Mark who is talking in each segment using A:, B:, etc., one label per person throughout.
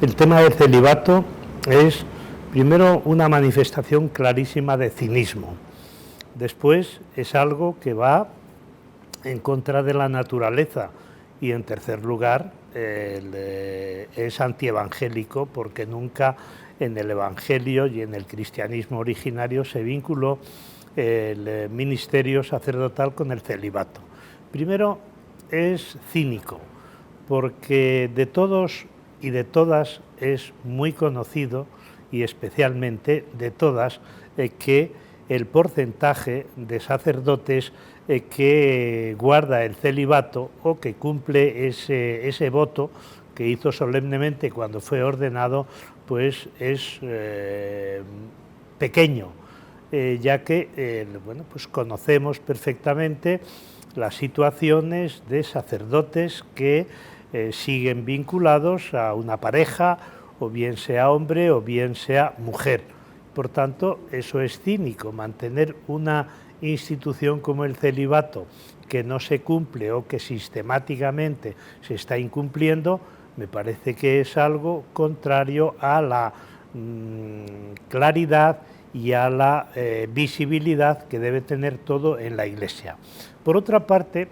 A: El tema del celibato es, primero, una manifestación clarísima de cinismo. Después, es algo que va en contra de la naturaleza. Y, en tercer lugar, es antievangélico, porque nunca en el Evangelio y en el cristianismo originario se vinculó el ministerio sacerdotal con el celibato. Primero, es cínico, porque de todos y de todas es muy conocido, y especialmente de todas, que el porcentaje de sacerdotes que guarda el celibato o que cumple ese voto que hizo solemnemente cuando fue ordenado, pues es pequeño, ya que bueno, pues conocemos perfectamente las situaciones de sacerdotes que siguen vinculados a una pareja, o bien sea hombre o bien sea mujer. Por tanto, eso es cínico, mantener una institución como el celibato que no se cumple o que sistemáticamente se está incumpliendo. Me parece que es algo contrario a la claridad y a la visibilidad que debe tener todo en la Iglesia. Por otra parte,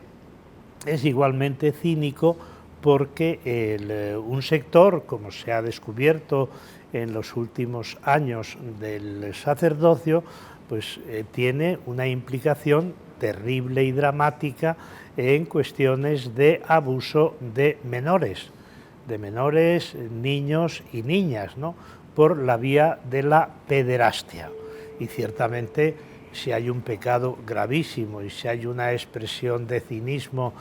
A: es igualmente cínico porque un sector, como se ha descubierto en los últimos años del sacerdocio, pues tiene una implicación terrible y dramática en cuestiones de abuso de menores, niños y niñas, ¿no?, por la vía de la pederastia. Y ciertamente, si hay un pecado gravísimo y si hay una expresión de cinismo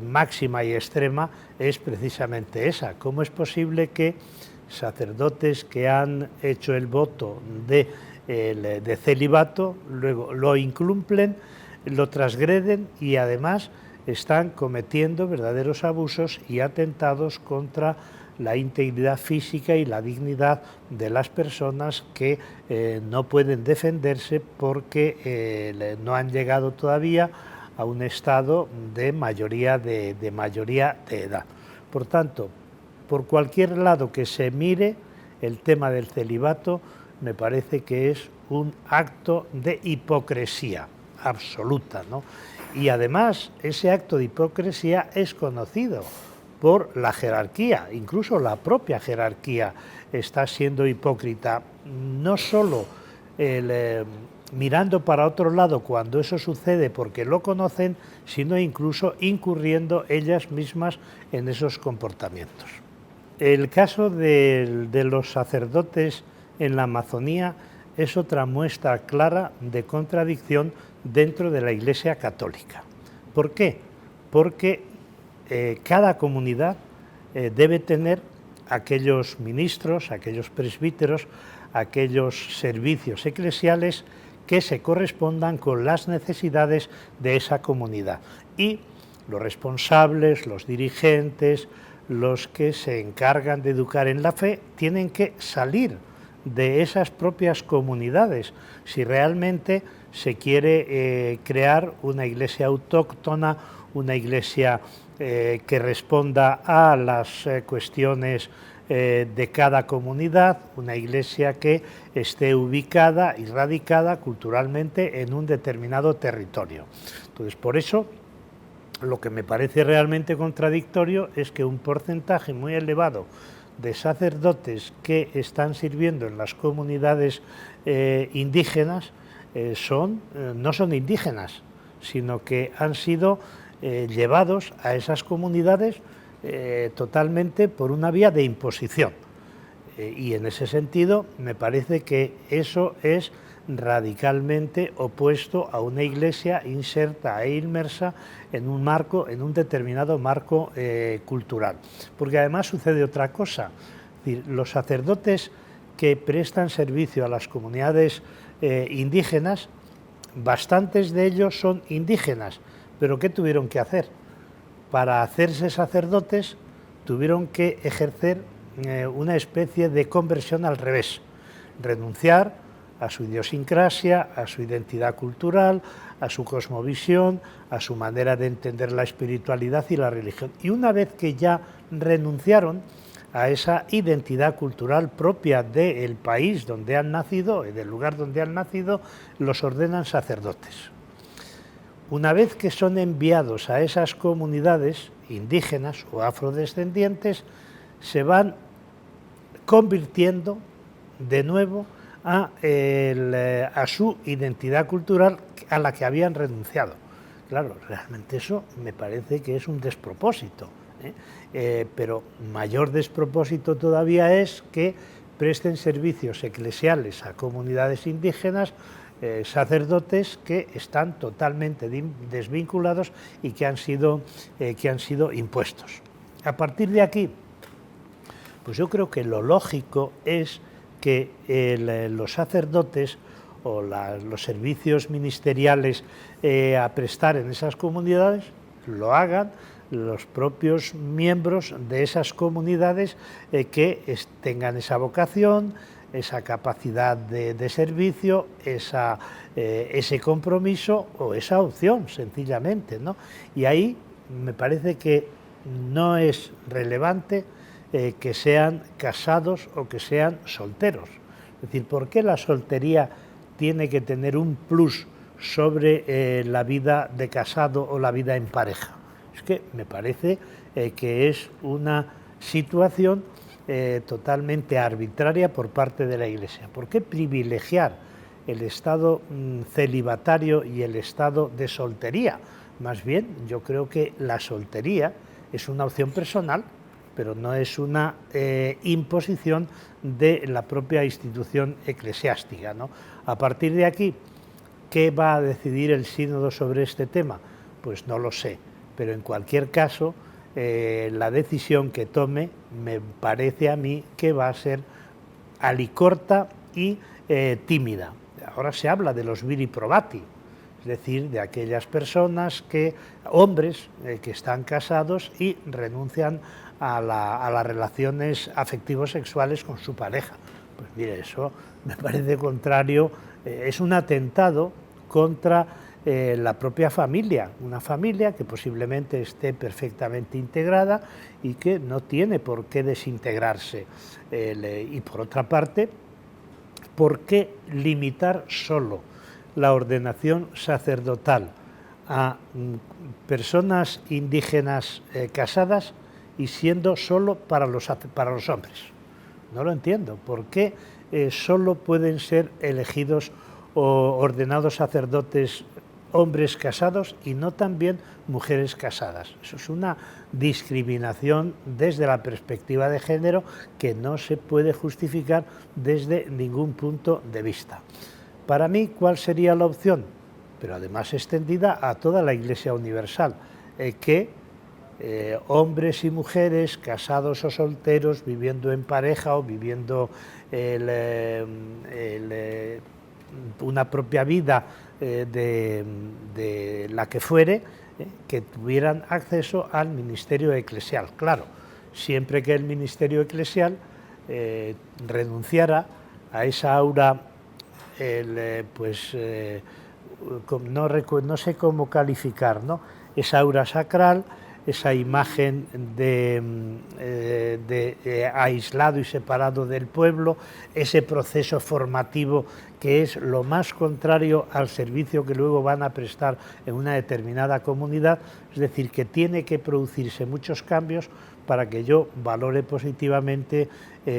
A: máxima y extrema, es precisamente esa. ¿Cómo es posible que sacerdotes que han hecho el voto de celibato luego lo incumplen, lo transgreden y además están cometiendo verdaderos abusos y atentados contra la integridad física y la dignidad de las personas que no pueden defenderse porque no han llegado todavía a un estado de mayoría de edad? Por tanto, por cualquier lado que se mire, el tema del celibato me parece que es un acto de hipocresía absoluta, ¿no? Y además, ese acto de hipocresía es conocido por la jerarquía, incluso la propia jerarquía está siendo hipócrita, no solo mirando para otro lado cuando eso sucede porque lo conocen, sino incluso incurriendo ellas mismas en esos comportamientos. El caso de los sacerdotes en la Amazonía es otra muestra clara de contradicción dentro de la Iglesia católica. ¿Por qué? Porque cada comunidad debe tener aquellos ministros, aquellos presbíteros, aquellos servicios eclesiales que se correspondan con las necesidades de esa comunidad. Y los responsables, los dirigentes, los que se encargan de educar en la fe, tienen que salir de esas propias comunidades si realmente se quiere crear una iglesia autóctona, una iglesia que responda a las cuestiones de cada comunidad, una iglesia que esté ubicada y radicada culturalmente en un determinado territorio. Entonces, por eso, lo que me parece realmente contradictorio es que un porcentaje muy elevado de sacerdotes que están sirviendo en las comunidades indígenas no son indígenas, sino que han sido llevados a esas comunidades totalmente por una vía de imposición. Y en ese sentido me parece que eso es radicalmente opuesto a una iglesia inserta e inmersa en un marco, en un determinado marco cultural. Porque además sucede otra cosa. Es decir, los sacerdotes que prestan servicio a las comunidades indígenas, bastantes de ellos son indígenas, pero ¿qué tuvieron que hacer? Para hacerse sacerdotes tuvieron que ejercer una especie de conversión al revés, renunciar a su idiosincrasia, a su identidad cultural, a su cosmovisión, a su manera de entender la espiritualidad y la religión. Y una vez que ya renunciaron a esa identidad cultural propia del país donde han nacido, del lugar donde han nacido, los ordenan sacerdotes. Una vez que son enviados a esas comunidades indígenas o afrodescendientes, se van convirtiendo de nuevo a su identidad cultural a la que habían renunciado. Claro, realmente eso me parece que es un despropósito, pero mayor despropósito todavía es que presten servicios eclesiales a comunidades indígenas sacerdotes que están totalmente desvinculados y que han sido impuestos. A partir de aquí, pues yo creo que lo lógico es que los sacerdotes o los servicios ministeriales a prestar en esas comunidades lo hagan los propios miembros de esas comunidades que tengan esa vocación, esa capacidad de servicio, ese compromiso o esa opción, sencillamente, ¿no? Y ahí me parece que no es relevante que sean casados o que sean solteros. Es decir, ¿por qué la soltería tiene que tener un plus sobre la vida de casado o la vida en pareja? Es que me parece que es una situación totalmente arbitraria por parte de la Iglesia. ¿Por qué privilegiar el estado celibatario y el estado de soltería? Más bien, yo creo que la soltería es una opción personal, pero no es una imposición de la propia institución eclesiástica, ¿no? A partir de aquí, ¿qué va a decidir el sínodo sobre este tema? Pues no lo sé, pero en cualquier caso, la decisión que tome me parece a mí que va a ser alicorta y tímida. Ahora se habla de los viri probati, es decir, de aquellas personas hombres que están casados y renuncian a las relaciones afectivo-sexuales con su pareja. Pues mire, eso me parece contrario, es un atentado contra la propia familia, una familia que posiblemente esté perfectamente integrada y que no tiene por qué desintegrarse. Y por otra parte, ¿por qué limitar solo la ordenación sacerdotal a personas indígenas casadas y siendo solo para los hombres? No lo entiendo. ¿Por qué solo pueden ser elegidos o ordenados sacerdotes hombres casados y no también mujeres casadas? Eso es una discriminación desde la perspectiva de género que no se puede justificar desde ningún punto de vista. Para mí, ¿cuál sería la opción? Pero además extendida a toda la Iglesia universal, que hombres y mujeres, casados o solteros, viviendo en pareja o viviendo una propia vida de la que fuere, que tuvieran acceso al ministerio eclesial. Claro, siempre que el ministerio eclesial renunciara a esa aura, no sé cómo calificar, ¿no? Esa aura sacral, esa imagen de aislado y separado del pueblo, ese proceso formativo que es lo más contrario al servicio que luego van a prestar en una determinada comunidad. Es decir, que tiene que producirse muchos cambios para que yo valore positivamente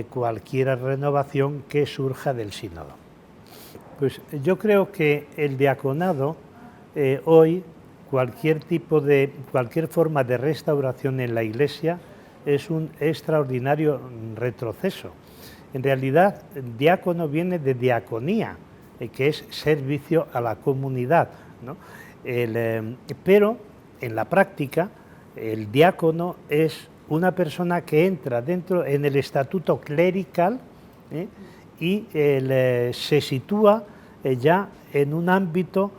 A: cualquier renovación que surja del sínodo. Pues yo creo que el diaconado hoy, cualquier forma de restauración en la Iglesia es un extraordinario retroceso. En realidad, diácono viene de diaconía, que es servicio a la comunidad, ¿no? Pero en la práctica, el diácono es una persona que entra en el estatuto clerical y se sitúa ya en un ámbito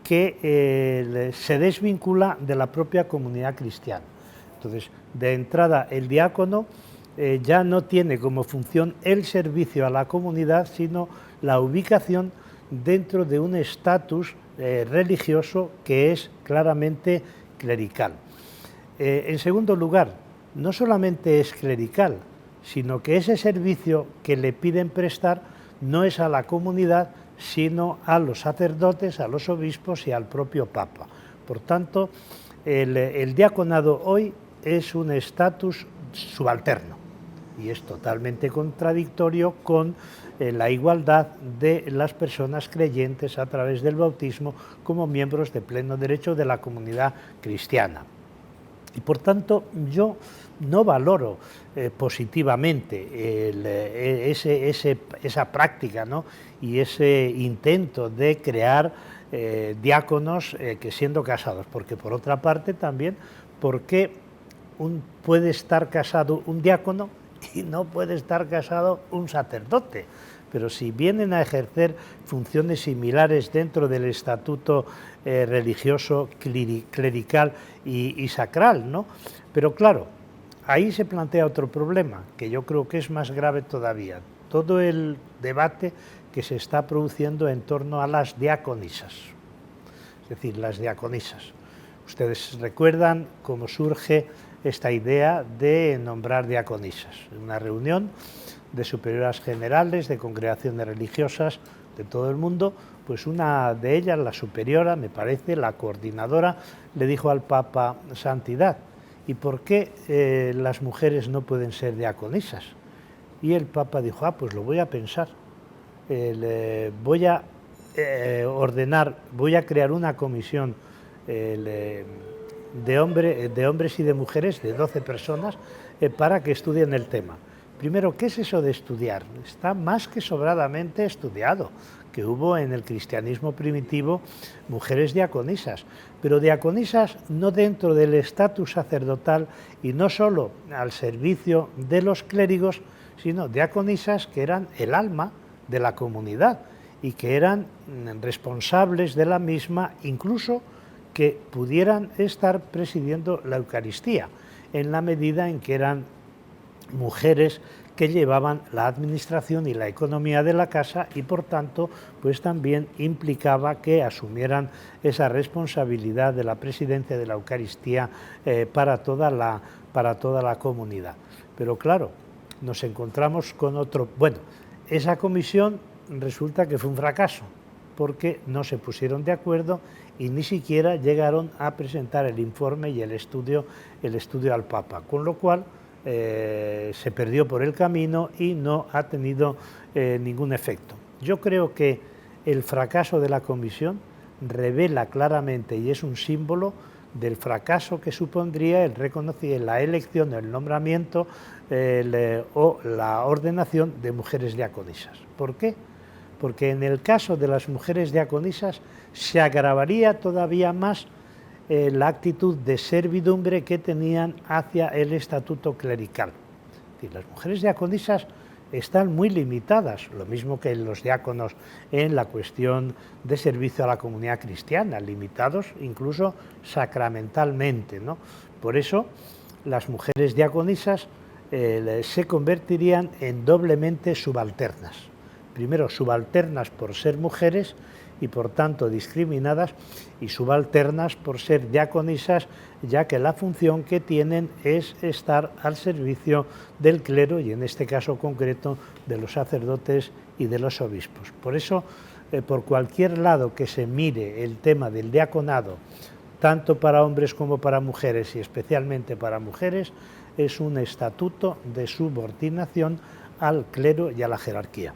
A: que se desvincula de la propia comunidad cristiana. Entonces, de entrada, el diácono ya no tiene como función el servicio a la comunidad, sino la ubicación dentro de un estatus religioso que es claramente clerical. En segundo lugar, no solamente es clerical, sino que ese servicio que le piden prestar no es a la comunidad, sino a los sacerdotes, a los obispos y al propio Papa. Por tanto, el diaconado hoy es un estatus subalterno y es totalmente contradictorio con la igualdad de las personas creyentes a través del bautismo como miembros de pleno derecho de la comunidad cristiana. Y por tanto yo no valoro positivamente esa práctica, ¿no?, y ese intento de crear diáconos que siendo casados, porque por otra parte también, ¿por qué puede estar casado un diácono y no puede estar casado un sacerdote? Pero si vienen a ejercer funciones similares dentro del estatuto religioso, clerical y sacral, ¿no? Pero claro, ahí se plantea otro problema, que yo creo que es más grave todavía. Todo el debate que se está produciendo en torno a las diaconisas. Es decir, las diaconisas. Ustedes recuerdan cómo surge esta idea de nombrar diaconisas. En una reunión de superioras generales, de congregaciones religiosas de todo el mundo, pues una de ellas, la superiora, me parece, la coordinadora, le dijo al Papa: Santidad, ¿y por qué las mujeres no pueden ser diaconisas? Y el Papa dijo: pues lo voy a pensar, voy a ordenar, voy a crear una comisión de hombres y de mujeres, de 12 personas, para que estudien el tema. Primero, ¿qué es eso de estudiar? Está más que sobradamente estudiado, que hubo en el cristianismo primitivo mujeres diaconisas, pero diaconisas no dentro del estatus sacerdotal y no solo al servicio de los clérigos, sino diaconisas que eran el alma de la comunidad y que eran responsables de la misma, incluso que pudieran estar presidiendo la Eucaristía, en la medida en que eran mujeres que llevaban la administración y la economía de la casa y por tanto pues también implicaba que asumieran esa responsabilidad de la presidencia de la Eucaristía para toda la comunidad. Pero claro, nos encontramos con otro... Bueno, esa comisión resulta que fue un fracaso, porque no se pusieron de acuerdo y ni siquiera llegaron a presentar el informe y el estudio al Papa, con lo cual se perdió por el camino y no ha tenido ningún efecto. Yo creo que el fracaso de la comisión revela claramente y es un símbolo del fracaso que supondría la elección, el nombramiento o la ordenación de mujeres diaconisas. ¿Por qué? Porque en el caso de las mujeres diaconisas se agravaría todavía más la actitud de servidumbre que tenían hacia el estatuto clerical. Es decir, las mujeres diaconisas están muy limitadas, lo mismo que los diáconos en la cuestión de servicio a la comunidad cristiana, limitados incluso sacramentalmente, ¿no? Por eso las mujeres diaconisas se convertirían en doblemente subalternas. Primero, subalternas por ser mujeres y por tanto discriminadas, y subalternas por ser diaconisas, ya que la función que tienen es estar al servicio del clero y en este caso concreto de los sacerdotes y de los obispos. Por eso, por cualquier lado que se mire el tema del diaconado, tanto para hombres como para mujeres y especialmente para mujeres, es un estatuto de subordinación al clero y a la jerarquía.